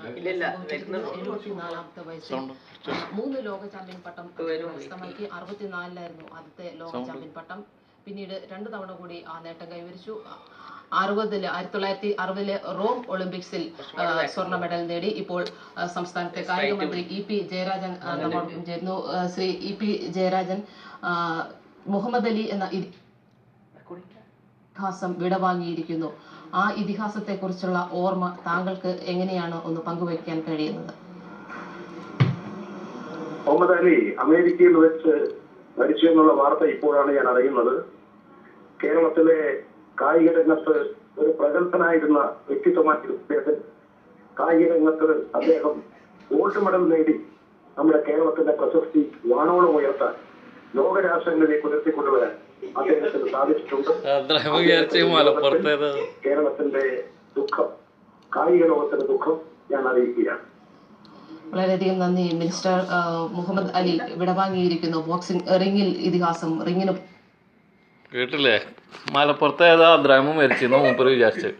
നിൽക്കുകയാണ്. 74ാമത്തെ വയസ്സിൽ 3 ലോക ചാമ്പ്യൻ പട്ടം കരസ്ഥമാക്കി. 64-ലായിരുന്നു ആദ്യത്തെ ലോക ചാമ്പ്യൻ പട്ടം. പിന്നീട് 2 തവണ കൂടി ആ നേട്ടം കൈവരിച്ചു. 1960 റോം ഒളിമ്പിക്സിൽ സ്വർണ്ണ മെഡൽ നേടി. ഇപ്പോൾ സംസ്ഥാനത്തെ കായിക മന്ത്രി EP ജയരാജൻ നമ്മോടൊപ്പം ചേരുന്നു. ശ്രീ EP ജയരാജൻ, മുഹമ്മദ് അലി എന്ന ഇതിഹാസം വിടവാങ്ങിയിരിക്കുന്നു. ആ ഇതിഹാസത്തെ കുറിച്ചുള്ള ഓർമ്മ താങ്കൾക്ക് എങ്ങനെയാണ് ഒന്ന് പങ്കുവയ്ക്കാൻ കഴിയുന്നത്? മുഹമ്മദ് അലി അമേരിക്കയിൽ വെച്ച് മരിച്ചു എന്നുള്ള വാർത്ത ഇപ്പോഴാണ് ഞാൻ അറിയുന്നത്. കേരളത്തിലെ കായിക രംഗത്ത് ഒരു പ്രഗത്ഭനായിരുന്ന വ്യക്തിത്വമായിരുന്നു അദ്ദേഹം. കായിക രംഗത്ത് അദ്ദേഹം ഗോൾഡ് മെഡൽ നേടി നമ്മുടെ കേരളത്തിന്റെ പ്രശസ്തി വാനോളം ഉയർത്താൻ, ലോകരാഷ്ട്രങ്ങളിലേക്ക് ഉയർത്തിക്കൊണ്ടുവരാൻ അദ്ദേഹത്തിന് സാധിച്ചിട്ടുണ്ട്. കേരളത്തിന്റെ ദുഃഖം, കായിക ലോകത്തിന്റെ ദുഃഖം ഞാൻ അറിയിക്കുകയാണ്. വളരെയധികം നന്ദി മിനിസ്റ്റർ. മുഹമ്മദ് അലി വിടവാങ്ങിയിരിക്കുന്നു. ബോക്സിംഗ് റിംഗിൽ ഇതിഹാസം. റിംഗിന് കേട്ടില്ലേ, മലപ്പുറത്ത് ഏതാ ദ്രമം മരിച്ചിരുന്നു മൂപ്പര് വിചാരിച്ചു.